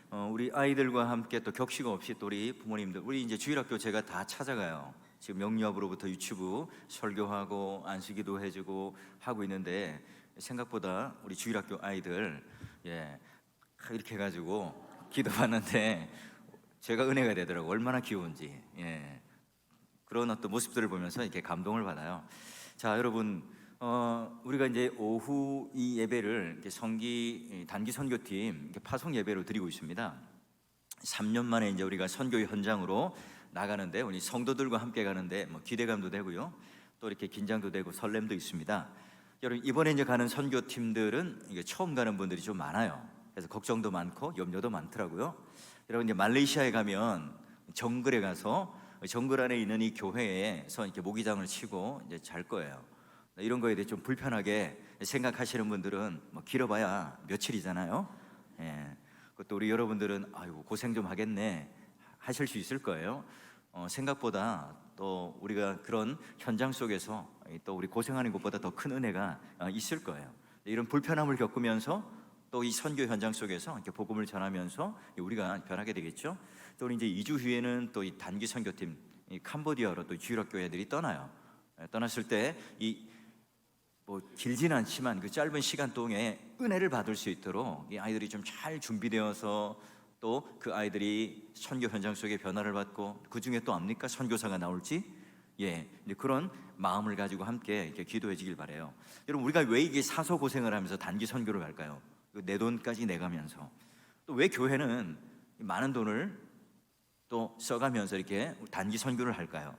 우리 아이들과 함께 또 격식 없이 또 우리 부모님들, 우리 이제 주일학교 제가 다 찾아가요. 지금 명리업으로부터 유치부 설교하고 안수기도 해주고 하고 있는데, 생각보다 우리 주일학교 아이들 이렇게 해가지고 기도하는데 제가 은혜가 되더라고. 얼마나 귀여운지. 그런 어떤 모습들을 보면서 이렇게 감동을 받아요. 자, 여러분, 우리가 이제 오후 이 예배를 이렇게 단기 선교팀 이렇게 파송 예배로 드리고 있습니다. 3년 만에 이제 우리가 선교 현장으로 나가는데, 우리 성도들과 함께 가는데 기대감도 되고요, 또 이렇게 긴장도 되고 설렘도 있습니다. 여러분, 이번에 이제 가는 선교팀들은 이게 처음 가는 분들이 좀 많아요. 그래서 걱정도 많고 염려도 많더라고요. 여러분, 이제 말레이시아에 가면 정글에 가서 정글 안에 있는 이 교회에서 이렇게 모기장을 치고 이제 잘 거예요. 이런 거에 대해 좀 불편하게 생각하시는 분들은 길어봐야 며칠이잖아요. 그것도 우리 여러분들은 아이고 고생 좀 하겠네 하실 수 있을 거예요. 생각보다 또 우리가 그런 현장 속에서 또 우리 고생하는 것보다 더 큰 은혜가 있을 거예요. 이런 불편함을 겪으면서 또 이 선교 현장 속에서 이렇게 복음을 전하면서 우리가 변하게 되겠죠. 또 우리 이제 2주 후에는 또 이 단기 선교팀 이 캄보디아로 또 주일학교 애들이 떠나요. 떠났을 때 길지는 않지만 그 짧은 시간 동안에 은혜를 받을 수 있도록 이 아이들이 좀 잘 준비되어서, 또 그 아이들이 선교 현장 속에 변화를 받고 그 중에 또 압니까? 선교사가 나올지. 그런 마음을 가지고 함께 이렇게 기도해지길 바래요. 여러분, 우리가 왜 이게 사서 고생을 하면서 단기 선교를 갈까요? 내 돈까지 내가면서. 또 왜 교회는 많은 돈을 또 써가면서 이렇게 단기 선교를 할까요?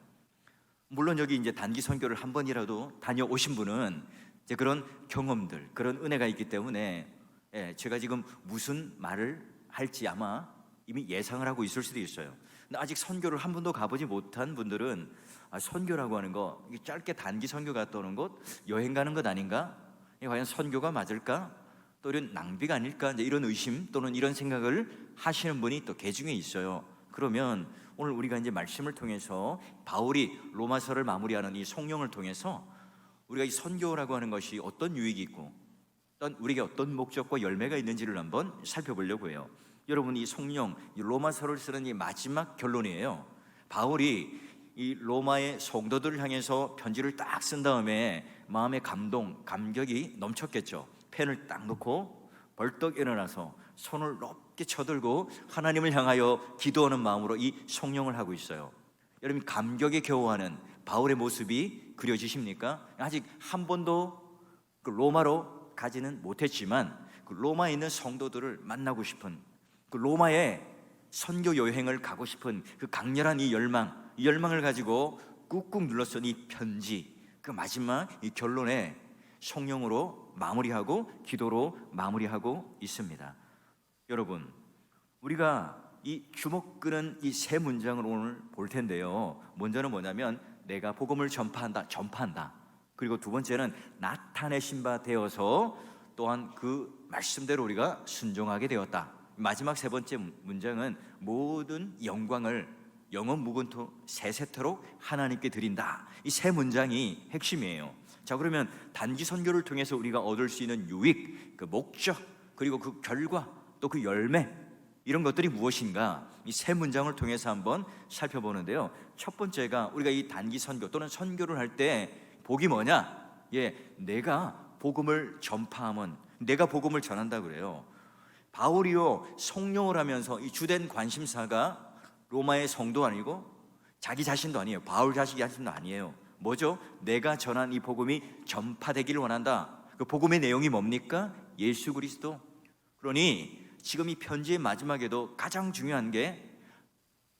물론 여기 이제 단기 선교를 한 번이라도 다녀오신 분은 이제 그런 경험들, 그런 은혜가 있기 때문에 제가 지금 무슨 말을 할지 아마 이미 예상을 하고 있을 수도 있어요. 근데 아직 선교를 한 번도 가보지 못한 분들은 선교라고 하는 거, 이게 짧게 단기 선교 갔다 오는 것, 여행 가는 것 아닌가? 이게 과연 선교가 맞을까? 또 이런 낭비가 아닐까? 이제 이런 의심 또는 이런 생각을 하시는 분이 또 계중에 있어요. 그러면 오늘 우리가 이제 말씀을 통해서 바울이 로마서를 마무리하는 이 성령을 통해서 우리가 이 선교라고 하는 것이 어떤 유익이 있고 우리에게 어떤 목적과 열매가 있는지를 한번 살펴보려고 해요. 여러분, 이 성령, 이 로마서를 쓰는 이 마지막 결론이에요. 바울이 이 로마의 성도들을 향해서 편지를 딱 쓴 다음에 마음의 감격이 넘쳤겠죠. 펜을 딱 놓고 벌떡 일어나서 손을 높게 쳐들고 하나님을 향하여 기도하는 마음으로 이 성령을 하고 있어요. 여러분, 감격에 겨워하는 바울의 모습이 그려지십니까? 아직 한 번도 그 로마로 가지는 못했지만 그 로마에 있는 성도들을 만나고 싶은, 그 로마에 선교 여행을 가고 싶은 그 강렬한 이 열망을 가지고 꾹꾹 눌러쓴 이 편지, 그 마지막 이 결론에 성령으로 마무리하고 기도로 마무리하고 있습니다. 여러분, 우리가 이 주목 끄는 이 세 문장을 오늘 볼 텐데요, 먼저는 뭐냐면 내가 복음을 전파한다. 그리고 두 번째는 나타내신 바 되어서 또한 그 말씀대로 우리가 순종하게 되었다. 마지막 세 번째 문장은 모든 영광을 영원 무근토 세세토록 하나님께 드린다. 이 세 문장이 핵심이에요. 자, 그러면 단기 선교를 통해서 우리가 얻을 수 있는 유익, 그 목적, 그리고 그 결과, 또 그 열매, 이런 것들이 무엇인가, 이 세 문장을 통해서 한번 살펴보는데요. 첫 번째가 우리가 이 단기 선교 또는 선교를 할 때 복이 뭐냐? 내가 복음을 전파하면, 내가 복음을 전한다 그래요. 바울이요, 성령을 하면서 이 주된 관심사가 로마의 성도 아니고 자기 자신도 아니에요. 바울 자신도 아니에요. 뭐죠? 내가 전한 이 복음이 전파되기를 원한다. 그 복음의 내용이 뭡니까? 예수 그리스도. 그러니 지금 이 편지의 마지막에도 가장 중요한 게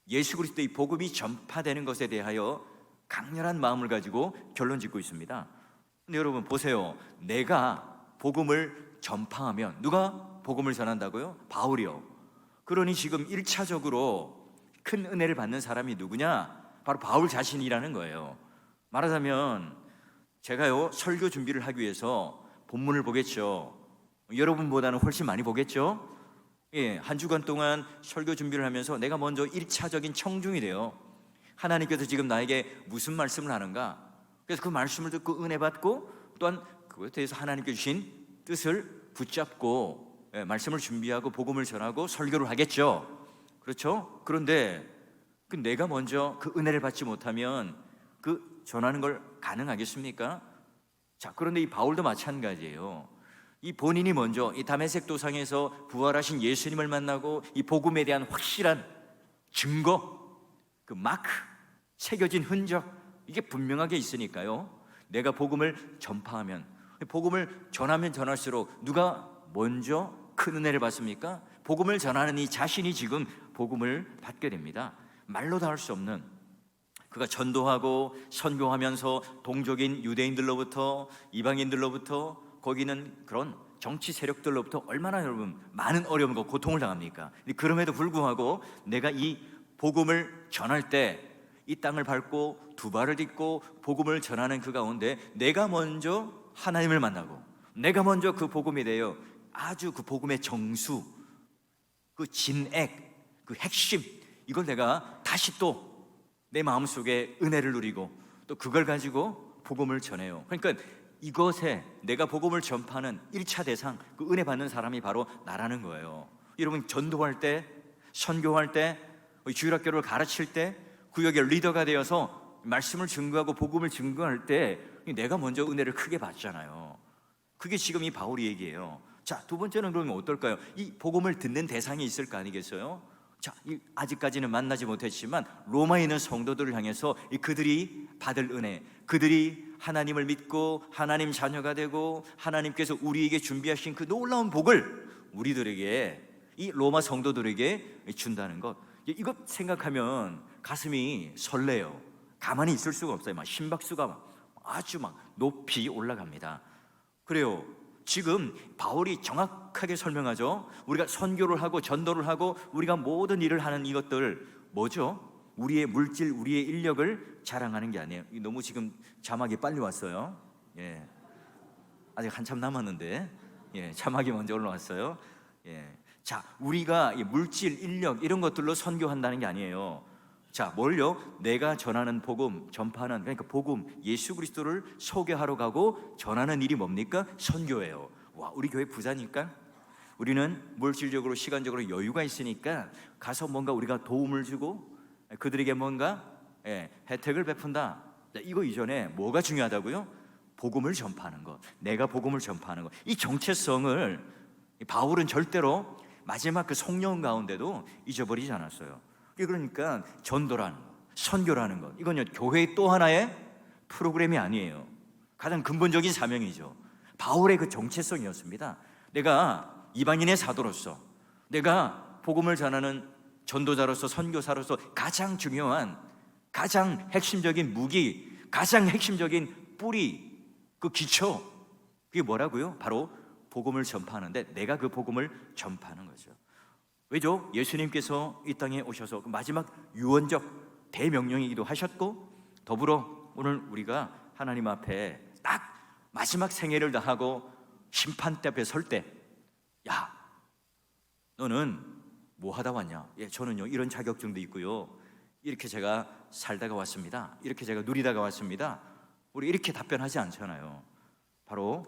예수 그리스도의 복음이 전파되는 것에 대하여 강렬한 마음을 가지고 결론 짓고 있습니다. 근데 여러분 보세요. 내가 복음을 전파하면, 누가 복음을 전한다고요? 바울이요. 그러니 지금 1차적으로 큰 은혜를 받는 사람이 누구냐? 바로 바울 자신이라는 거예요. 말하자면 제가요, 설교 준비를 하기 위해서 본문을 보겠죠. 여러분보다는 훨씬 많이 보겠죠. 한 주간 동안 설교 준비를 하면서 내가 먼저 1차적인 청중이 돼요. 하나님께서 지금 나에게 무슨 말씀을 하는가? 그래서 그 말씀을 듣고 은혜 받고, 또한 그것에 대해서 하나님께 주신 뜻을 붙잡고 말씀을 준비하고 복음을 전하고 설교를 하겠죠. 그렇죠? 그런데 내가 먼저 그 은혜를 받지 못하면 그 전하는 걸 가능하겠습니까? 자, 그런데 이 바울도 마찬가지예요. 이 본인이 먼저 이 다메섹 도상에서 부활하신 예수님을 만나고 이 복음에 대한 확실한 증거, 그 마크, 새겨진 흔적, 이게 분명하게 있으니까요. 내가 복음을 전파하면, 복음을 전하면 전할수록 누가 먼저 큰 은혜를 받습니까? 복음을 전하는 이 자신이 지금 복음을 받게 됩니다. 말로 다 할 수 없는, 그가 전도하고 선교하면서 동족인 유대인들로부터 이방인들로부터 거기는 그런 정치 세력들로부터 얼마나 여러분 많은 어려움과 고통을 당합니까? 그럼에도 불구하고 내가 이 복음을 전할 때 이 땅을 밟고 두 발을 딛고 복음을 전하는 그 가운데 내가 먼저 하나님을 만나고 내가 먼저 그 복음에 대하여 아주 그 복음의 정수, 그 진액, 그 핵심, 이걸 내가 다시 또 내 마음속에 은혜를 누리고 또 그걸 가지고 복음을 전해요. 그러니까 이것에 내가 복음을 전파하는 1차 대상, 그 은혜 받는 사람이 바로 나라는 거예요. 여러분, 전도할 때, 선교할 때, 주일학교를 가르칠 때, 구역의 리더가 되어서 말씀을 증거하고 복음을 증거할 때 내가 먼저 은혜를 크게 받잖아요. 그게 지금 이 바울이 얘기해요. 자, 두 번째는 그러면 어떨까요? 이 복음을 듣는 대상이 있을 거 아니겠어요? 자, 아직까지는 만나지 못했지만 로마에 있는 성도들을 향해서 그들이 받을 은혜, 그들이 하나님을 믿고 하나님 자녀가 되고 하나님께서 우리에게 준비하신 그 놀라운 복을 우리들에게, 이 로마 성도들에게 준다는 것, 이것 생각하면 가슴이 설레요. 가만히 있을 수가 없어요. 막 심박수가 아주 막 높이 올라갑니다. 그래요. 지금 바울이 정확하게 설명하죠. 우리가 선교를 하고 전도를 하고 우리가 모든 일을 하는 이것들 뭐죠? 우리의 물질, 우리의 인력을 자랑하는 게 아니에요. 너무 지금 자막이 빨리 왔어요. 예, 아직 한참 남았는데, 예, 자막이 먼저 올라왔어요. 예, 자, 우리가 물질, 인력 이런 것들로 선교한다는 게 아니에요. 자, 뭘요? 내가 전하는 복음, 전파하는, 그러니까 복음, 예수 그리스도를 소개하러 가고 전하는 일이 뭡니까? 선교예요. 와, 우리 교회 부자니까 우리는 물질적으로, 시간적으로 여유가 있으니까 가서 뭔가 우리가 도움을 주고 그들에게 뭔가 혜택을 베푼다. 이거 이전에 뭐가 중요하다고요? 복음을 전파하는 것, 내가 복음을 전파하는 것. 이 정체성을 바울은 절대로 마지막 그 성령 가운데도 잊어버리지 않았어요. 그러니까 전도라는 것, 선교라는 것, 이건요 교회의 또 하나의 프로그램이 아니에요. 가장 근본적인 사명이죠. 바울의 그 정체성이었습니다. 내가 이방인의 사도로서, 내가 복음을 전하는 전도자로서, 선교사로서 가장 중요한, 가장 핵심적인 무기, 가장 핵심적인 뿌리, 그 기초, 그게 뭐라고요? 바로 복음을 전파하는데 내가 그 복음을 전파하는 거죠. 왜죠? 예수님께서 이 땅에 오셔서 그 마지막 유언적 대명령이기도 하셨고, 더불어 오늘 우리가 하나님 앞에 딱 마지막 생애를 다하고 심판대 앞에 설 때, 야, 너는 뭐 하다 왔냐? 예, 저는요 이런 자격증도 있고요, 이렇게 제가 살다가 왔습니다, 이렇게 제가 누리다가 왔습니다, 우리 이렇게 답변하지 않잖아요. 바로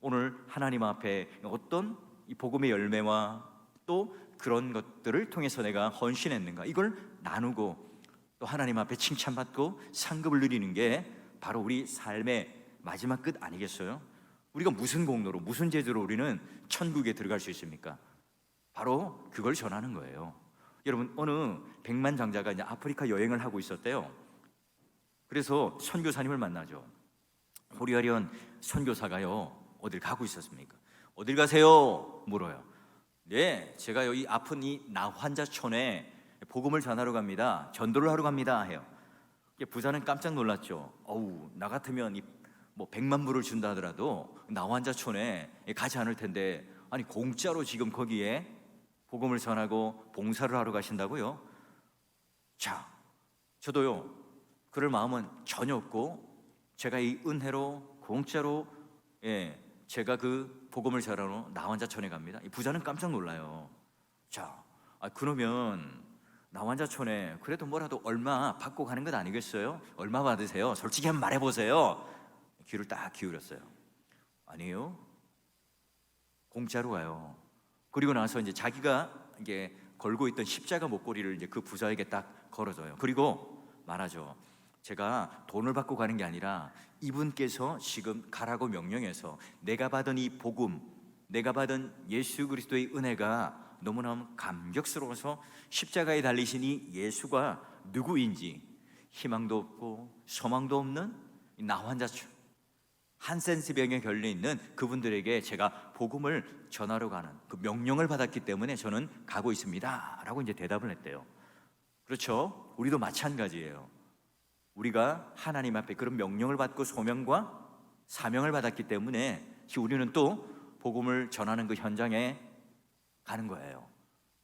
오늘 하나님 앞에 어떤 이 복음의 열매와 또 그런 것들을 통해서 내가 헌신했는가, 이걸 나누고 또 하나님 앞에 칭찬받고 상급을 누리는 게 바로 우리 삶의 마지막 끝 아니겠어요? 우리가 무슨 공로로, 무슨 제도로 우리는 천국에 들어갈 수 있습니까? 바로 그걸 전하는 거예요. 여러분, 어느 백만장자가 이제 아프리카 여행을 하고 있었대요. 그래서 선교사님을 만나죠. 호리아리언 선교사가요, 어딜 가고 있었습니까? 어딜 가세요? 물어요. 네, 제가 여기 아픈 이 나환자촌에 복음을 전하러 갑니다, 전도를 하러 갑니다 해요. 부자는 깜짝 놀랐죠. 어우, 나 같으면 뭐 100만 불을 준다 하더라도 나환자촌에 가지 않을 텐데, 아니 공짜로 지금 거기에 복음을 전하고 봉사를 하러 가신다고요? 자, 저도요 그럴 마음은 전혀 없고, 제가 이 은혜로 공짜로 제가 그 복음을 전하러 나환자촌에 갑니다. 이 부자는 깜짝 놀라요. 자, 그러면 나환자촌에 그래도 뭐라도 얼마 받고 가는 것 아니겠어요? 얼마 받으세요? 솔직히 한번 말해보세요. 귀를 딱 기울였어요. 아니에요, 공짜로 가요. 그리고 나서 이제 자기가 이게 걸고 있던 십자가 목걸이를 이제 그 부자에게 딱 걸어줘요. 그리고 말하죠. 제가 돈을 받고 가는 게 아니라 이분께서 지금 가라고 명령해서 내가 받은 이 복음, 내가 받은 예수 그리스도의 은혜가 너무너무 감격스러워서 십자가에 달리신 이 예수가 누구인지, 희망도 없고 소망도 없는 나 환자 한센스병에 걸려있는 그분들에게 제가 복음을 전하러 가는 그 명령을 받았기 때문에 저는 가고 있습니다 라고 이제 대답을 했대요. 그렇죠? 우리도 마찬가지예요. 우리가 하나님 앞에 그런 명령을 받고 소명과 사명을 받았기 때문에 우리는 또 복음을 전하는 그 현장에 가는 거예요.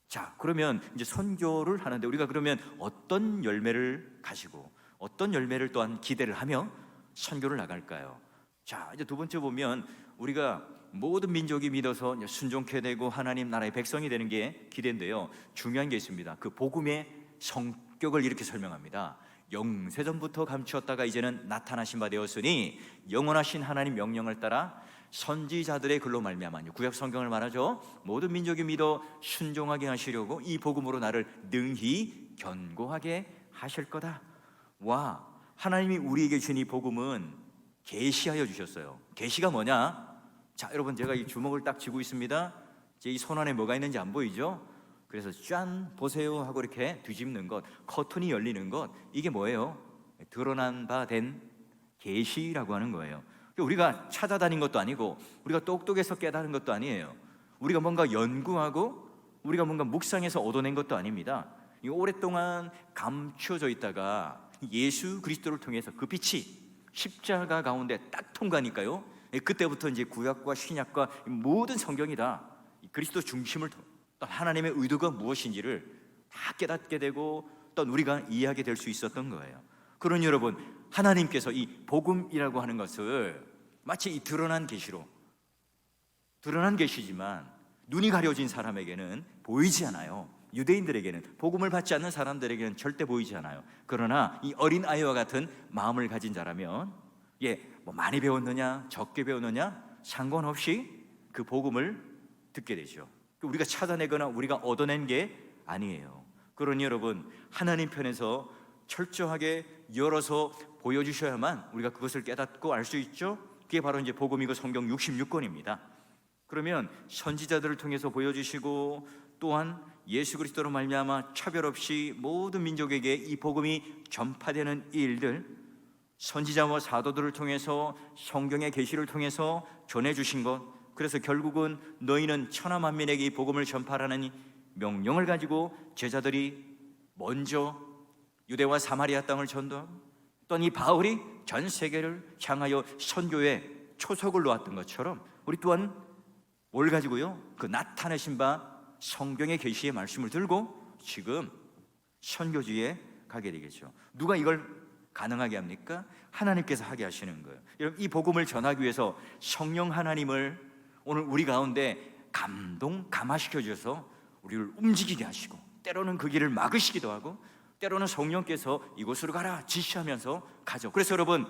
자, 그러면 이제 선교를 하는데 우리가 그러면 어떤 열매를 가지고 어떤 열매를 또한 기대를 하며 선교를 나갈까요? 자, 이제 두 번째 보면 우리가 모든 민족이 믿어서 순종케 되고 하나님 나라의 백성이 되는 게 기대인데요. 중요한 게 있습니다. 그 복음의 성격을 이렇게 설명합니다. 영세전부터 감추었다가 이제는 나타나신 바 되었으니 영원하신 하나님 명령을 따라 선지자들의 글로 말미암아, 구약 성경을 말하죠. 모든 민족이 믿어 순종하게 하시려고 이 복음으로 나를 능히 견고하게 하실 거다. 와, 하나님이 우리에게 주신 이 복음은 계시하여 주셨어요. 계시가 뭐냐? 자, 여러분, 제가 이 주먹을 딱 쥐고 있습니다. 제 이 손 안에 뭐가 있는지 안 보이죠? 그래서 짠 보세요 하고 이렇게 뒤집는 것, 커튼이 열리는 것, 이게 뭐예요? 드러난 바 된 계시라고 하는 거예요. 우리가 찾아다닌 것도 아니고 우리가 똑똑해서 깨달은 것도 아니에요. 우리가 뭔가 연구하고 우리가 뭔가 묵상해서 얻어낸 것도 아닙니다. 오랫동안 감추어져 있다가 예수 그리스도를 통해서 그 빛이 십자가 가운데 딱 통과하니까요, 그때부터 이제 구약과 신약과 모든 성경이 다 그리스도 중심을 또 하나님의 의도가 무엇인지를 다 깨닫게 되고 또 우리가 이해하게 될 수 있었던 거예요. 그러니 여러분, 하나님께서 이 복음이라고 하는 것을 마치 이 드러난 계시로, 드러난 계시지만 눈이 가려진 사람에게는 보이지 않아요. 유대인들에게는, 복음을 받지 않는 사람들에게는 절대 보이지 않아요. 그러나 이 어린 아이와 같은 마음을 가진 자라면, 뭐 많이 배웠느냐 적게 배웠느냐 상관없이 그 복음을 듣게 되죠. 우리가 찾아내거나 우리가 얻어낸 게 아니에요. 그러니 여러분, 하나님 편에서 철저하게 열어서 보여주셔야만 우리가 그것을 깨닫고 알 수 있죠. 그게 바로 이제 복음이고 성경 66권입니다. 그러면 선지자들을 통해서 보여주시고 또한 예수 그리스도로 말미암아 차별 없이 모든 민족에게 이 복음이 전파되는 이 일들, 선지자와 사도들을 통해서 성경의 계시를 통해서 전해주신 것, 그래서 결국은 너희는 천하 만민에게 이 복음을 전파하라는 이 명령을 가지고 제자들이 먼저 유대와 사마리아 땅을 전도하고 또 이 바울이 전 세계를 향하여 선교의 초석을 놓았던 것처럼 우리 또한 뭘 가지고요? 그 나타내신 바 성경의 계시의 말씀을 들고 지금 선교지에 가게 되겠죠. 누가 이걸 가능하게 합니까? 하나님께서 하게 하시는 거예요. 여러분, 이 복음을 전하기 위해서 성령 하나님을 오늘 우리 가운데 감화시켜 주셔서 우리를 움직이게 하시고 때로는 그 길을 막으시기도 하고 때로는 성령께서 이곳으로 가라 지시하면서 가죠. 그래서 여러분,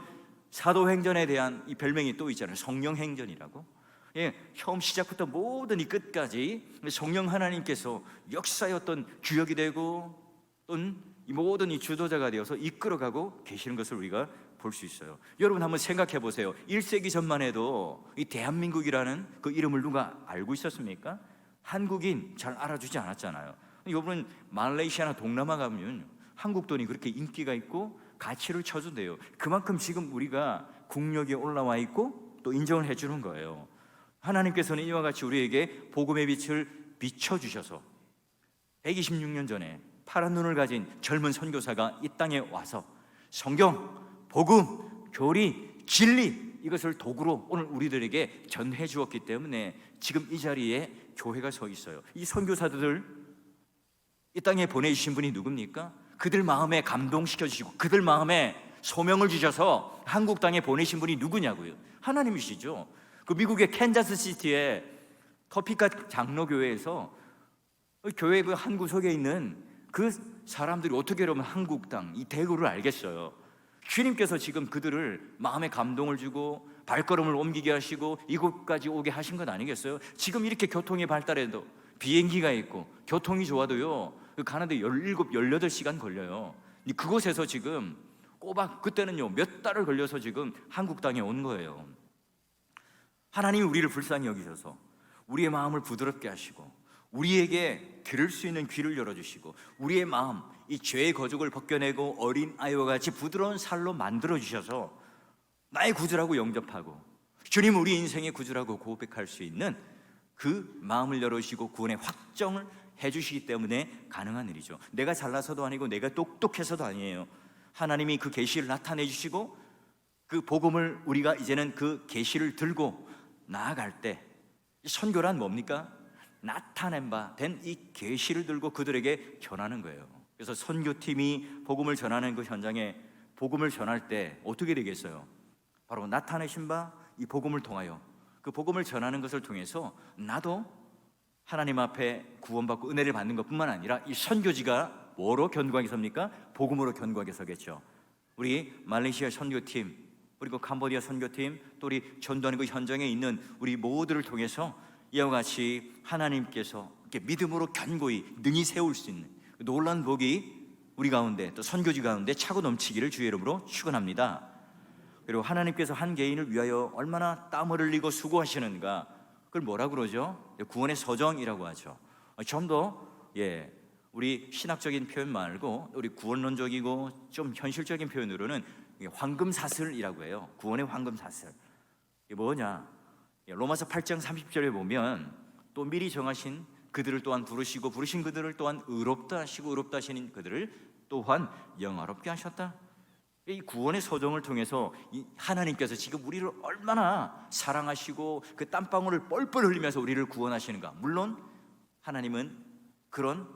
사도행전에 대한 이 별명이 또 있잖아요. 성령행전이라고. 처음 시작부터 모든 이 끝까지 성령 하나님께서 역사였던 주역이 되고 또는 이 모든 이 주도자가 되어서 이끌어가고 계시는 것을 우리가 볼 수 있어요. 여러분 한번 생각해 보세요. 1세기 전만 해도 이 대한민국이라는 그 이름을 누가 알고 있었습니까? 한국인 잘 알아주지 않았잖아요. 여러분, 말레이시아나 동남아 가면 한국 돈이 그렇게 인기가 있고 가치를 쳐준대요. 그만큼 지금 우리가 국력이 올라와 있고 또 인정을 해주는 거예요. 하나님께서는 이와 같이 우리에게 복음의 빛을 비춰주셔서 126년 전에 파란 눈을 가진 젊은 선교사가 이 땅에 와서 성경, 복음, 교리, 진리, 이것을 도구로 오늘 우리들에게 전해 주었기 때문에 지금 이 자리에 교회가 서 있어요. 이 선교사들 이 땅에 보내주신 분이 누굽니까? 그들 마음에 감동시켜주시고 그들 마음에 소명을 주셔서 한국 땅에 보내신 분이 누구냐고요? 하나님이시죠. 그 미국의 캔자스시티의 터피카 장로교회에서 교회 그 한 구석에 있는 그 사람들이 어떻게 그러면 한국 땅 이 대구를 알겠어요. 주님께서 지금 그들을 마음에 감동을 주고 발걸음을 옮기게 하시고 이곳까지 오게 하신 것 아니겠어요? 지금 이렇게 교통이 발달해도 비행기가 있고 교통이 좋아도요 가는데 17, 18시간 걸려요. 그곳에서 지금 꼬박 그때는요 몇 달을 걸려서 지금 한국 땅에 온 거예요. 하나님이 우리를 불쌍히 여기셔서 우리의 마음을 부드럽게 하시고 우리에게 들을 수 있는 귀를 열어주시고 우리의 마음, 이 죄의 거죽을 벗겨내고 어린 아이와 같이 부드러운 살로 만들어주셔서 나의 구주라고 영접하고 주님 우리 인생의 구주라고 고백할 수 있는 그 마음을 열어주시고 구원의 확정을 해주시기 때문에 가능한 일이죠. 내가 잘나서도 아니고 내가 똑똑해서도 아니에요. 하나님이 그 계시를 나타내 주시고 그 복음을 우리가 이제는 그 계시를 들고 나아갈 때, 선교란 뭡니까? 나타낸 바 된 이 계시를 들고 그들에게 전하는 거예요. 그래서 선교팀이 복음을 전하는 그 현장에 복음을 전할 때 어떻게 되겠어요? 바로 나타내신 바 이 복음을 통하여 그 복음을 전하는 것을 통해서 나도 하나님 앞에 구원받고 은혜를 받는 것뿐만 아니라 이 선교지가 뭐로 견고하게 섭니까? 복음으로 견고하게 서겠죠. 우리 말레이시아 선교팀, 그리고 캄보디아 선교팀, 또 우리 전도하는 그 현장에 있는 우리 모두를 통해서 이와 같이 하나님께서 이렇게 믿음으로 견고히 능히 세울 수 있는 놀라운 복이 우리 가운데 또 선교지 가운데 차고 넘치기를 주의 이름으로 축원합니다. 그리고 하나님께서 한 개인을 위하여 얼마나 땀을 흘리고 수고하시는가, 그걸 뭐라 그러죠? 구원의 서정이라고 하죠. 좀 더 우리 신학적인 표현 말고 우리 구원론적이고 좀 현실적인 표현으로는 황금사슬이라고 해요. 구원의 황금사슬. 이게 뭐냐? 로마서 8장 30절에 보면 또 미리 정하신 그들을 또한 부르시고 부르신 그들을 또한 의롭다 하시고 의롭다 하시는 그들을 또한 영화롭게 하셨다. 이 구원의 서정을 통해서 하나님께서 지금 우리를 얼마나 사랑하시고 그 땀방울을 뻘뻘 흘리면서 우리를 구원하시는가. 물론 하나님은 그런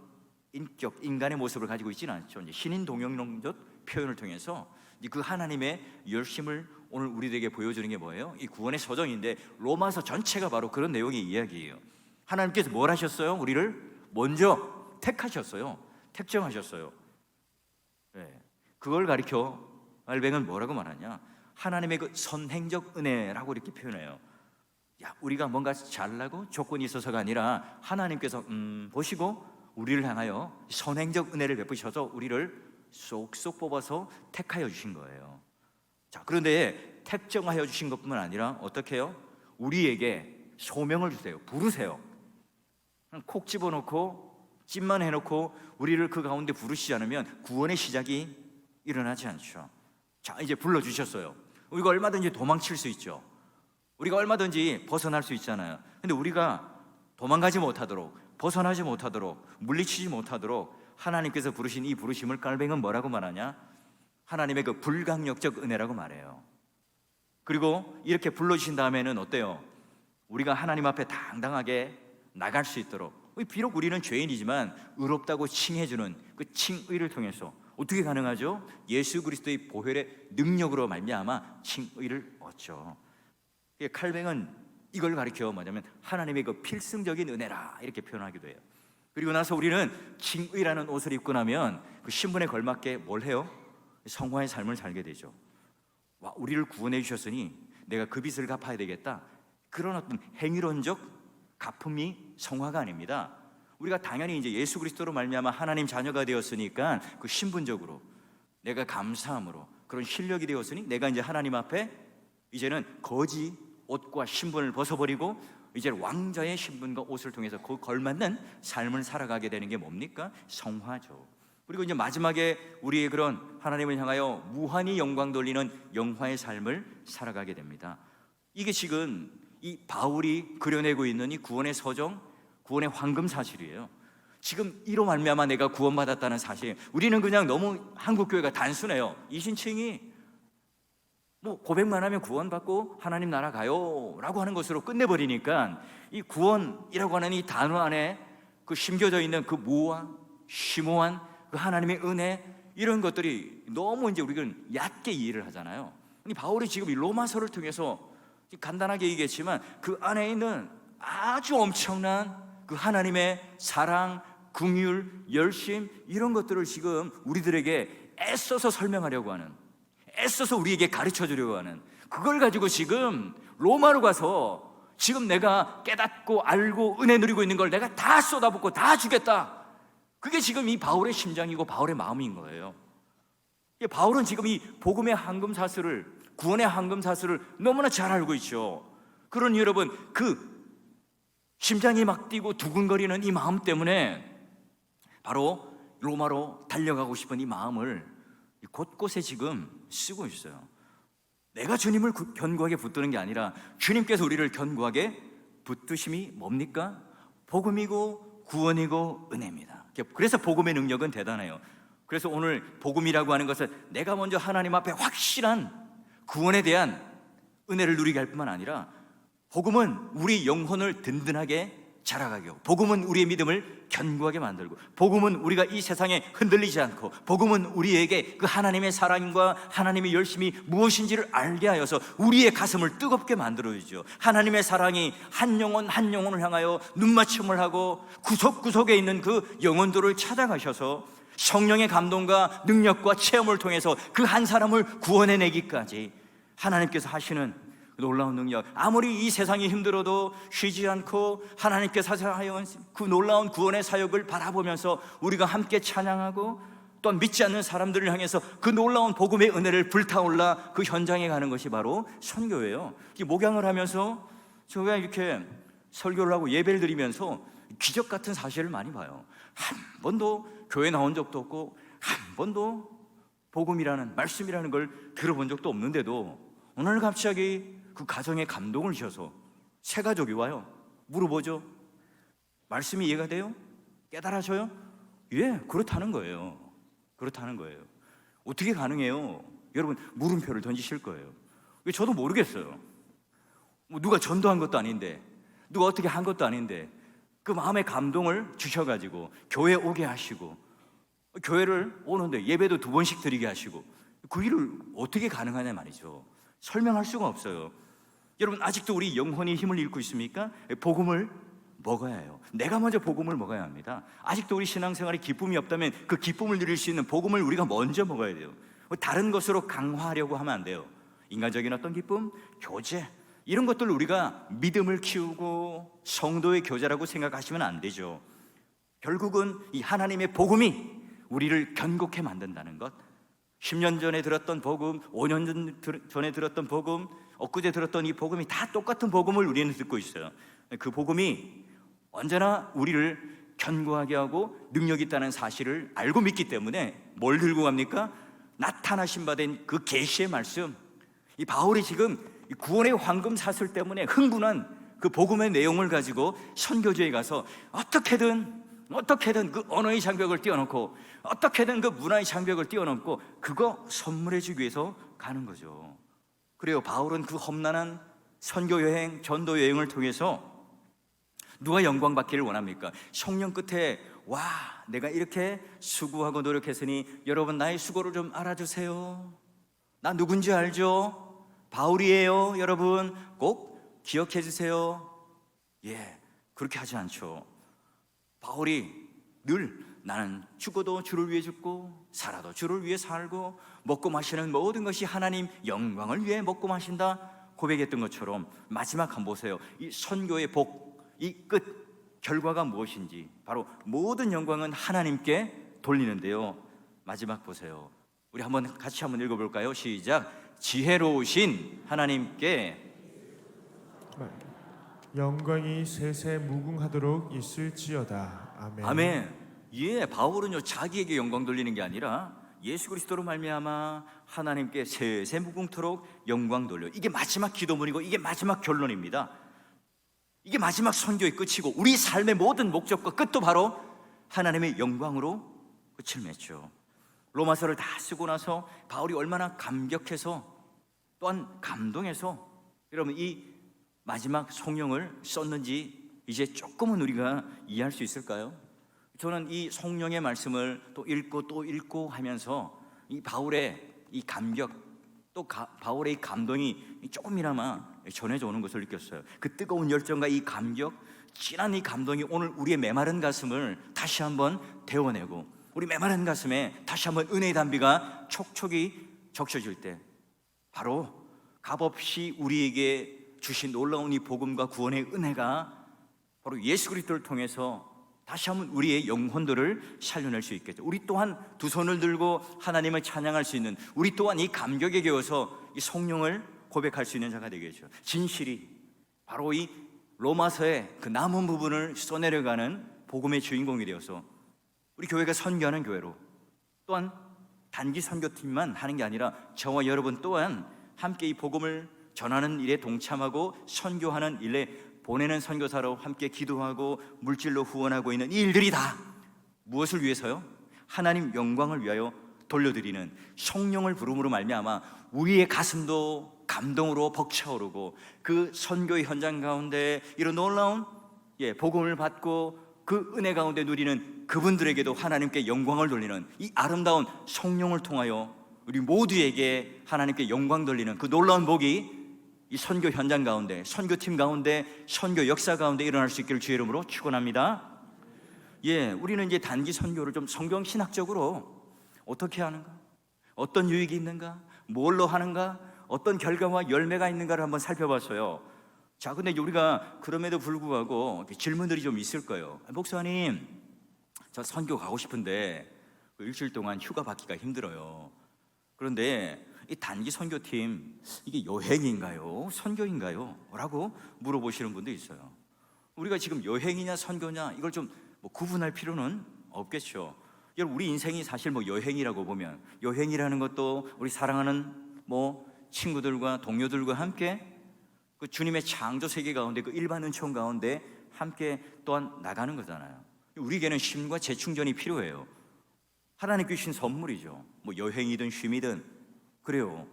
인격, 인간의 모습을 가지고 있지는 않죠. 이제 신인 동역론적 표현을 통해서 그 하나님의 열심을 오늘 우리에게 보여주는 게 뭐예요? 이 구원의 서정인데 로마서 전체가 바로 그런 내용의 이야기예요. 하나님께서 뭘 하셨어요? 우리를 먼저 택하셨어요. 택정하셨어요. 그걸 가리켜 알뱅은 뭐라고 말하냐? 하나님의 그 선행적 은혜라고 이렇게 표현해요. 우리가 뭔가 잘나고 조건이 있어서가 아니라 하나님께서 보시고 우리를 향하여 선행적 은혜를 베푸셔서 우리를 쏙쏙 뽑아서 택하여 주신 거예요. 자, 그런데 택정하여 주신 것뿐만 아니라 어떻게 해요? 우리에게 소명을 주세요. 부르세요. 콕 집어넣고 찜만 해놓고 우리를 그 가운데 부르시지 않으면 구원의 시작이 일어나지 않죠. 자, 이제 불러주셨어요. 우리가 얼마든지 도망칠 수 있죠. 우리가 얼마든지 벗어날 수 있잖아요. 근데 우리가 도망가지 못하도록, 벗어나지 못하도록, 물리치지 못하도록 하나님께서 부르신 이 부르심을 깔뱅은 뭐라고 말하냐? 하나님의 그 불강력적 은혜라고 말해요. 그리고 이렇게 불러주신 다음에는 어때요? 우리가 하나님 앞에 당당하게 나갈 수 있도록, 비록 우리는 죄인이지만 의롭다고 칭해주는 그 칭의를 통해서 어떻게 가능하죠? 예수 그리스도의 보혈의 능력으로 말미암아 칭의를 얻죠. 칼뱅은 이걸 가리켜 뭐냐면 하나님의 그 필승적인 은혜라 이렇게 표현하기도 해요. 그리고 나서 우리는 칭의라는 옷을 입고 나면 그 신분에 걸맞게 뭘 해요? 성화의 삶을 살게 되죠. 우리를 구원해 주셨으니 내가 그 빚을 갚아야 되겠다, 그런 어떤 행위론적 갚음이 성화가 아닙니다. 우리가 당연히 이제 예수 그리스도로 말미암아 하나님 자녀가 되었으니까 그 신분적으로 내가 감사함으로 그런 실력이 되었으니 내가 이제 하나님 앞에 이제는 거지 옷과 신분을 벗어버리고 이제 왕자의 신분과 옷을 통해서 그 걸맞는 삶을 살아가게 되는 게 뭡니까? 성화죠. 그리고 이제 마지막에 우리의 그런 하나님을 향하여 무한히 영광 돌리는 영화의 삶을 살아가게 됩니다. 이게 지금 이 바울이 그려내고 있는 이 구원의 서정, 구원의 황금 사실이에요. 지금 이로 말미암아 내가 구원받았다는 사실, 우리는 그냥 너무 한국교회가 단순해요. 이신칭이 뭐 고백만 하면 구원받고 하나님 나라 가요 라고 하는 것으로 끝내버리니까 이 구원이라고 하는 이 단어 안에 그 심겨져 있는 그 무한, 심오한 그 하나님의 은혜, 이런 것들이 너무 이제 우리는 얕게 이해를 하잖아요. 바울이 지금 이 로마서를 통해서 간단하게 얘기했지만 그 안에 있는 아주 엄청난 그 하나님의 사랑, 긍휼, 열심, 이런 것들을 지금 우리들에게 애써서 설명하려고 하는, 애써서 우리에게 가르쳐 주려고 하는, 그걸 가지고 지금 로마로 가서 지금 내가 깨닫고 알고 은혜 누리고 있는 걸 내가 다 쏟아붓고 다 주겠다. 그게 지금 이 바울의 심장이고 바울의 마음인 거예요. 바울은 지금 이 복음의 황금사슬을, 구원의 황금사슬을 너무나 잘 알고 있죠. 그러니 여러분, 그 심장이 막 뛰고 두근거리는 이 마음 때문에 바로 로마로 달려가고 싶은 이 마음을 곳곳에 지금 쓰고 있어요. 내가 주님을 견고하게 붙드는 게 아니라 주님께서 우리를 견고하게 붙드심이 뭡니까? 복음이고 구원이고 은혜입니다. 그래서 복음의 능력은 대단해요. 그래서 오늘 복음이라고 하는 것은 내가 먼저 하나님 앞에 확실한 구원에 대한 은혜를 누리게 할 뿐만 아니라 복음은 우리 영혼을 든든하게 자라가게 하고, 복음은 우리의 믿음을 견고하게 만들고, 복음은 우리가 이 세상에 흔들리지 않고, 복음은 우리에게 그 하나님의 사랑과 하나님의 열심이 무엇인지를 알게 하여서 우리의 가슴을 뜨겁게 만들어주죠. 하나님의 사랑이 한 영혼 한 영혼을 향하여 눈맞춤을 하고 구석구석에 있는 그 영혼들을 찾아가셔서 성령의 감동과 능력과 체험을 통해서 그 한 사람을 구원해내기까지 하나님께서 하시는 놀라운 능력, 아무리 이 세상이 힘들어도 쉬지 않고 하나님께서 하시는 그 놀라운 구원의 사역을 바라보면서 우리가 함께 찬양하고, 또한 믿지 않는 사람들을 향해서 그 놀라운 복음의 은혜를 불타올라 그 현장에 가는 것이 바로 선교예요. 목양을 하면서 제가 이렇게 설교를 하고 예배를 드리면서 기적 같은 사실을 많이 봐요. 한 번도 교회 나온 적도 없고 한 번도 복음이라는, 말씀이라는 걸 들어본 적도 없는데도 오늘 갑자기 그 가정에 감동을 주셔서 새 가족이 와요. 물어보죠. 말씀이 이해가 돼요? 깨달아져요? 예, 그렇다는 거예요. 그렇다는 거예요. 어떻게 가능해요? 여러분, 물음표를 던지실 거예요. 저도 모르겠어요. 누가 전도한 것도 아닌데, 누가 어떻게 한 것도 아닌데, 그 마음의 감동을 주셔가지고 교회 오게 하시고, 교회를 오는데 예배도 2번씩 드리게 하시고, 그 일을 어떻게 가능하냐 말이죠. 설명할 수가 없어요. 여러분, 아직도 우리 영혼이 힘을 잃고 있습니까? 복음을 먹어야 해요. 내가 먼저 복음을 먹어야 합니다. 아직도 우리 신앙생활에 기쁨이 없다면 그 기쁨을 누릴 수 있는 복음을 우리가 먼저 먹어야 돼요. 다른 것으로 강화하려고 하면 안 돼요. 인간적인 어떤 기쁨, 교제, 이런 것들을 우리가 믿음을 키우고 성도의 교제라고 생각하시면 안 되죠. 결국은 이 하나님의 복음이 우리를 견고케 만든다는 것, 10년 전에 들었던 복음, 5년 전에 들었던 복음, 엊그제 들었던 이 복음이 다 똑같은 복음을 우리는 듣고 있어요. 그 복음이 언제나 우리를 견고하게 하고 능력 있다는 사실을 알고 믿기 때문에 뭘 들고 갑니까? 나타나신 바 된 그 계시의 말씀. 이 바울이 지금 구원의 황금 사슬 때문에 흥분한 그 복음의 내용을 가지고 선교지에 가서 어떻게든 그 언어의 장벽을 뛰어넘고, 어떻게든 그 문화의 장벽을 뛰어넘고 그거 선물해 주기 위해서 가는 거죠. 그래요. 바울은 그 험난한 선교 여행, 전도 여행을 통해서 누가 영광 받기를 원합니까? 성령 끝에 와, 내가 이렇게 수고하고 노력했으니 여러분 나의 수고를 좀 알아주세요. 나 누군지 알죠? 바울이에요. 여러분 꼭 기억해 주세요. 예, 그렇게 하지 않죠. 바울이 늘 나는 죽어도 주를 위해 죽고 살아도 주를 위해 살고 먹고 마시는 모든 것이 하나님 영광을 위해 먹고 마신다 고백했던 것처럼, 마지막 한번 보세요. 이 선교의 복, 이 끝 결과가 무엇인지, 바로 모든 영광은 하나님께 돌리는데요. 마지막 보세요. 우리 같이 한번 읽어볼까요? 시작. 지혜로우신 하나님께 영광이 세세 무궁하도록 있을지어다. 아멘. 아멘. 예, 바울은요 자기에게 영광 돌리는 게 아니라 예수 그리스도로 말미암아 하나님께 세세 무궁토록 영광 돌려. 이게 마지막 기도문이고 이게 마지막 결론입니다. 이게 마지막 선교의 끝이고 우리 삶의 모든 목적과 끝도 바로 하나님의 영광으로 끝을 맺죠. 로마서를 다 쓰고 나서 바울이 얼마나 감격해서 또한 감동해서 여러분 이 마지막 성령을 썼는지 이제 조금은 우리가 이해할 수 있을까요? 저는 이 성령의 말씀을 또 읽고 하면서 이 바울의 이 감격, 또 바울의 이 감동이 조금이나마 전해져 오는 것을 느꼈어요. 그 뜨거운 열정과 이 감격, 진한 이 감동이 오늘 우리의 메마른 가슴을 다시 한번 데워내고, 우리 메마른 가슴에 다시 한번 은혜의 단비가 촉촉이 적셔질 때 바로 값없이 우리에게 주신 놀라운 이 복음과 구원의 은혜가 바로 예수 그리스도를 통해서 다시 한번 우리의 영혼들을 살려낼 수 있겠죠. 우리 또한 두 손을 들고 하나님을 찬양할 수 있는, 우리 또한 이 감격에 겨워서 이 성령을 고백할 수 있는 자가 되겠죠. 진실이 바로 이 로마서의 그 남은 부분을 써내려가는 복음의 주인공이 되어서 우리 교회가 선교하는 교회로, 또한 단기 선교팀만 하는 게 아니라 저와 여러분 또한 함께 이 복음을 전하는 일에 동참하고 선교하는 일에 보내는 선교사로 함께 기도하고 물질로 후원하고 있는 이 일들이 다 무엇을 위해서요? 하나님 영광을 위하여 돌려드리는 성령을 부름으로 말미암아 우리의 가슴도 감동으로 벅차오르고 그 선교의 현장 가운데 이런 놀라운 복음을 받고 그 은혜 가운데 누리는 그분들에게도 하나님께 영광을 돌리는 이 아름다운 성령을 통하여 우리 모두에게 하나님께 영광 돌리는 그 놀라운 복이 이 선교 현장 가운데, 선교팀 가운데, 선교 역사 가운데 일어날 수 있기를 주의 이름으로 축원합니다. 우리는 이제 단기 선교를 좀 성경 신학적으로 어떻게 하는가, 어떤 유익이 있는가, 뭘로 하는가, 어떤 결과와 열매가 있는가를 한번 살펴봤어요. 자, 근데 우리가 그럼에도 불구하고 질문들이 좀 있을 거예요. 목사님, 저 선교 가고 싶은데 일주일 동안 휴가 받기가 힘들어요. 그런데 이 단기 선교팀 이게 여행인가요? 선교인가요? 라고 물어보시는 분도 있어요. 우리가 지금 여행이냐 선교냐 이걸 좀 구분할 필요는 없겠죠. 여러분, 우리 인생이 사실 여행이라고 보면, 여행이라는 것도 우리 사랑하는 친구들과 동료들과 함께 그 주님의 창조 세계 가운데, 그 일반 은총 가운데 함께 또한 나가는 거잖아요. 우리에게는 쉼과 재충전이 필요해요. 하나님께 주신 선물이죠. 여행이든 쉼이든 그래요.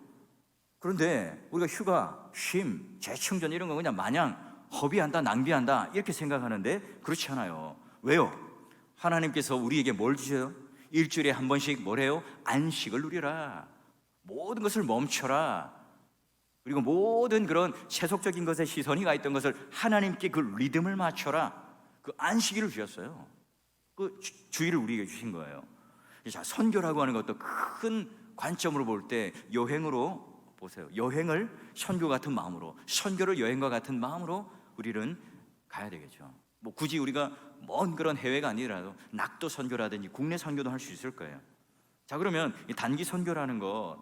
그런데 우리가 휴가, 쉼, 재충전 이런 거 그냥 마냥 허비한다, 낭비한다 이렇게 생각하는데 그렇지 않아요. 왜요? 하나님께서 우리에게 뭘 주셔요? 일주일에 한 번씩 뭐래요? 안식을 누리라. 모든 것을 멈춰라. 그리고 모든 그런 세속적인 것에 시선이 가 있던 것을 하나님께 그 리듬을 맞춰라. 그 안식일을 주셨어요. 그 주의를 우리에게 주신 거예요. 자, 선교라고 하는 것도 큰 관점으로 볼 때 여행으로 보세요. 여행을 선교 같은 마음으로, 선교를 여행과 같은 마음으로 우리는 가야 되겠죠. 굳이 우리가 먼 그런 해외가 아니라도 낙도 선교라든지 국내 선교도 할 수 있을 거예요. 자, 그러면 이 단기 선교라는 것,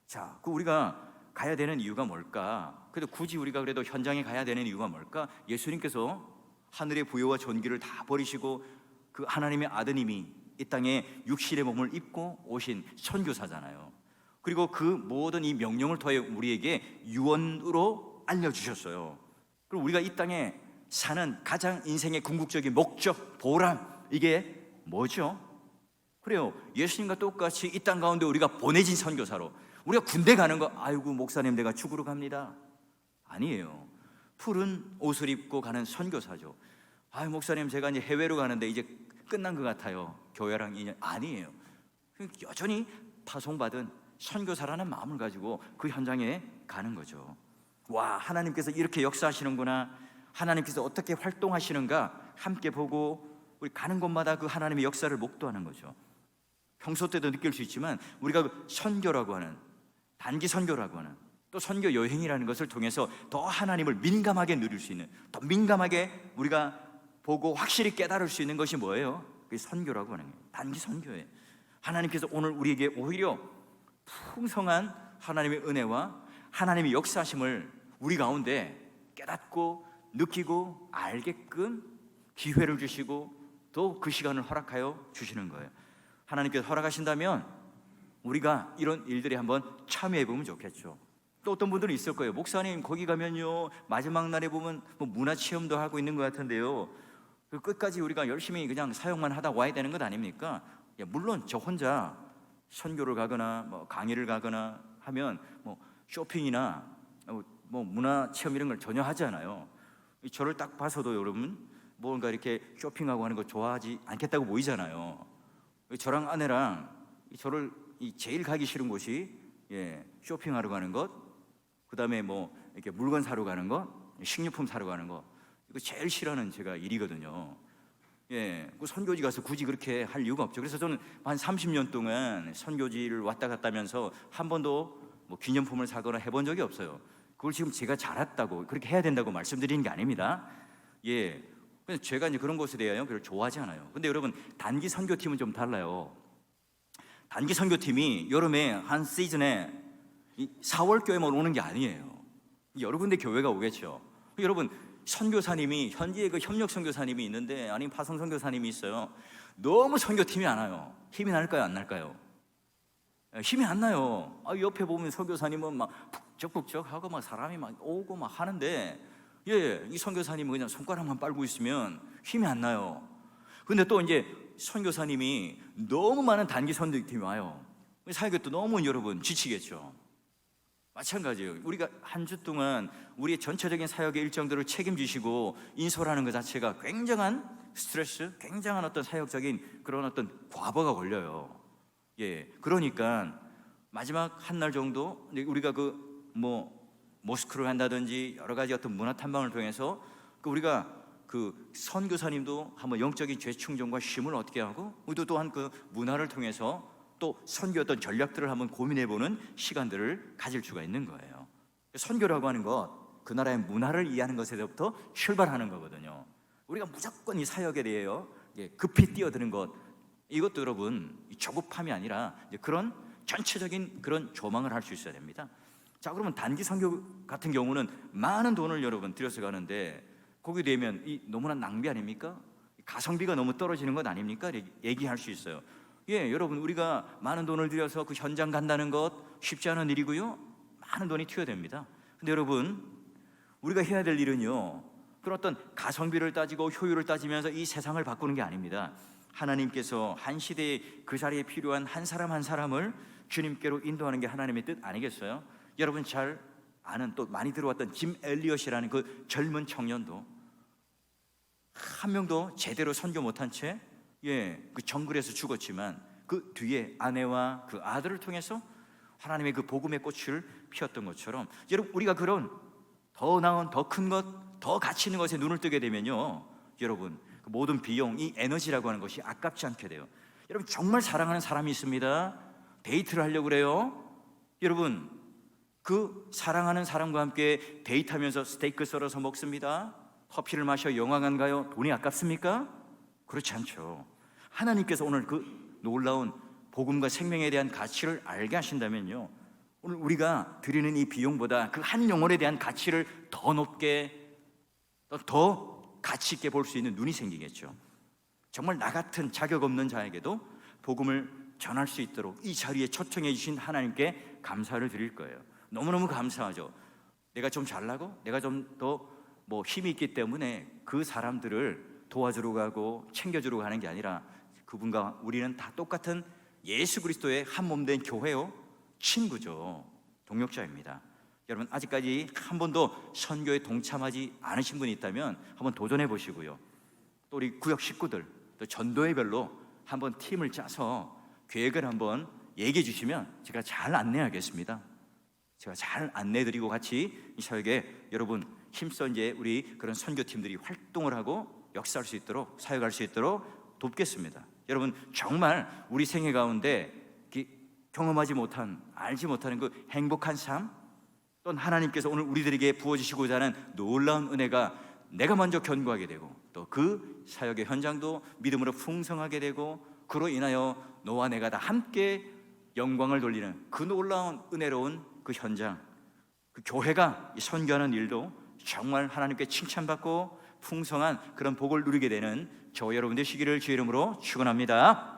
자, 그 우리가 가야 되는 이유가 뭘까? 그래도 굳이 우리가 그래도 현장에 가야 되는 이유가 뭘까? 예수님께서 하늘의 부여와 존귀를 다 버리시고 그 하나님의 아드님이 이 땅에 육신의 몸을 입고 오신 선교사잖아요. 그리고 그 모든 이 명령을 통해 우리에게 유언으로 알려주셨어요. 그리고 우리가 이 땅에 사는 가장 인생의 궁극적인 목적, 보람, 이게 뭐죠? 그래요. 예수님과 똑같이 이 땅 가운데 우리가 보내진 선교사로, 우리가 군대 가는 거, 아이고 목사님 내가 죽으러 갑니다, 아니에요. 푸른 옷을 입고 가는 선교사죠. 아유 목사님 제가 이제 해외로 가는데 이제 끝난 것 같아요, 교회랑 인연, 아니에요. 여전히 파송받은 선교사라는 마음을 가지고 그 현장에 가는 거죠. 와, 하나님께서 이렇게 역사하시는구나, 하나님께서 어떻게 활동하시는가 함께 보고 우리 가는 곳마다 그 하나님의 역사를 목도하는 거죠. 평소 때도 느낄 수 있지만 우리가 그 선교라고 하는, 단기 선교라고 하는, 또 선교 여행이라는 것을 통해서 더 하나님을 민감하게 누릴 수 있는, 더 민감하게 우리가 보고 확실히 깨달을 수 있는 것이 뭐예요? 그게 선교라고 하는 거예요. 단기 선교예요. 하나님께서 오늘 우리에게 오히려 풍성한 하나님의 은혜와 하나님의 역사심을 우리 가운데 깨닫고 느끼고 알게끔 기회를 주시고 또 그 시간을 허락하여 주시는 거예요. 하나님께서 허락하신다면 우리가 이런 일들에 한번 참여해 보면 좋겠죠. 또 어떤 분들은 있을 거예요. 목사님 거기 가면요 마지막 날에 보면 문화 체험도 하고 있는 것 같은데요, 끝까지 우리가 열심히 그냥 사역만 하다 와야 되는 것 아닙니까? 물론 저 혼자 선교를 가거나 강의를 가거나 하면 쇼핑이나 문화 체험 이런 걸 전혀 하지 않아요. 저를 딱 봐서도 여러분 뭔가 이렇게 쇼핑하고 하는 거 좋아하지 않겠다고 보이잖아요. 저랑 아내랑 저를 제일 가기 싫은 곳이 쇼핑하러 가는 것, 그 다음에 이렇게 물건 사러 가는 것, 식료품 사러 가는 것, 이거 제일 싫어하는 제가 일이거든요. 그 선교지 가서 굳이 그렇게 할 이유가 없죠. 그래서 저는 한 30년 동안 선교지를 왔다 갔다 하면서 한 번도 기념품을 사거나 해본 적이 없어요. 그걸 지금 제가 잘했다고 그렇게 해야 된다고 말씀드리는 게 아닙니다. 예, 그래서 제가 이제 그런 것에 대하여 별로 좋아하지 않아요. 근데 여러분, 단기 선교팀은 좀 달라요. 단기 선교팀이 여름에 한 시즌에 4월 교회만 오는 게 아니에요. 여러 군데 교회가 오겠죠. 여러분, 선교사님이 현지에 그 협력 선교사님이 있는데, 아니면 파송 선교사님이 있어요. 너무 선교팀이 안 와요. 힘이 날까요, 안 날까요? 힘이 안 나요. 옆에 보면 선교사님은 막 북적북적 하고 막 사람이 막 오고 막 하는데, 이 선교사님은 그냥 손가락만 빨고 있으면 힘이 안 나요. 근데 또 이제 선교사님이 너무 많은 단기 선교팀이 와요. 사역도 너무 여러분 지치겠죠. 마찬가지예요. 우리가 한 주 동안 우리의 전체적인 사역의 일정들을 책임지시고 인솔하는 것 자체가 굉장한 스트레스, 굉장한 어떤 사역적인 그런 어떤 과부하가 걸려요. 그러니까 마지막 한 날 정도 우리가 모스크를 한다든지 여러 가지 어떤 문화 탐방을 통해서 우리가 그 선교사님도 한번 영적인 재충전과 쉼을 어떻게 하고, 우리도 또한 그 문화를 통해서 또 선교 어떤 전략들을 한번 고민해보는 시간들을 가질 수가 있는 거예요. 선교라고 하는 것, 그 나라의 문화를 이해하는 것에서부터 출발하는 거거든요. 우리가 무조건 이 사역에 대해요 급히 뛰어드는 것, 이것도 여러분 조급함이 아니라 그런 전체적인 그런 조망을 할 수 있어야 됩니다. 자, 그러면 단기 선교 같은 경우는 많은 돈을 여러분 들여서 가는데, 거기 되면 너무나 낭비 아닙니까? 가성비가 너무 떨어지는 것 아닙니까? 얘기할 수 있어요. 여러분, 우리가 많은 돈을 들여서 그 현장 간다는 것 쉽지 않은 일이고요, 많은 돈이 튀어됩니다. 근데 여러분, 우리가 해야 될 일은요, 그런 어떤 가성비를 따지고 효율을 따지면서 이 세상을 바꾸는 게 아닙니다. 하나님께서 한 시대에 그 자리에 필요한 한 사람 한 사람을 주님께로 인도하는 게 하나님의 뜻 아니겠어요? 여러분 잘 아는, 또 많이 들어왔던 짐 엘리엇이라는 그 젊은 청년도 한 명도 제대로 선교 못한 채 그 정글에서 죽었지만, 그 뒤에 아내와 그 아들을 통해서 하나님의 그 복음의 꽃을 피웠던 것처럼, 여러분 우리가 그런 더 나은, 더 큰 것, 더 가치 있는 것에 눈을 뜨게 되면요, 여러분 그 모든 비용, 이 에너지라고 하는 것이 아깝지 않게 돼요. 여러분, 정말 사랑하는 사람이 있습니다. 데이트를 하려고 그래요. 여러분, 그 사랑하는 사람과 함께 데이트하면서 스테이크 썰어서 먹습니다. 커피를 마셔 영화관 가요. 돈이 아깝습니까? 그렇지 않죠. 하나님께서 오늘 그 놀라운 복음과 생명에 대한 가치를 알게 하신다면요, 오늘 우리가 드리는 이 비용보다 그 한 영혼에 대한 가치를 더 높게, 더 가치 있게 볼 수 있는 눈이 생기겠죠. 정말 나 같은 자격 없는 자에게도 복음을 전할 수 있도록 이 자리에 초청해 주신 하나님께 감사를 드릴 거예요. 너무너무 감사하죠. 내가 좀 잘나고 내가 좀 더 힘이 있기 때문에 그 사람들을 도와주러 가고 챙겨주러 가는 게 아니라, 그분과 우리는 다 똑같은 예수 그리스도의 한 몸 된 교회요, 친구죠, 동역자입니다. 여러분, 아직까지 한 번도 선교에 동참하지 않으신 분이 있다면 한번 도전해 보시고요, 또 우리 구역 식구들, 또 전도회별로 한번 팀을 짜서 계획을 한번 얘기해 주시면 제가 잘 안내하겠습니다. 제가 잘 안내드리고 같이 이 사역에 여러분 힘써 이제 우리 그런 선교팀들이 활동을 하고 역사할 수 있도록, 사역할 수 있도록 돕겠습니다. 여러분, 정말 우리 생애 가운데 경험하지 못한, 알지 못하는 그 행복한 삶, 또는 하나님께서 오늘 우리들에게 부어주시고자 하는 놀라운 은혜가 내가 먼저 견고하게 되고, 또 그 사역의 현장도 믿음으로 풍성하게 되고, 그로 인하여 너와 내가 다 함께 영광을 돌리는 그 놀라운 은혜로운 그 현장, 그 교회가 선교하는 일도 정말 하나님께 칭찬받고 풍성한 그런 복을 누리게 되는 저와 여러분 되시기를 주의 이름으로 축원합니다.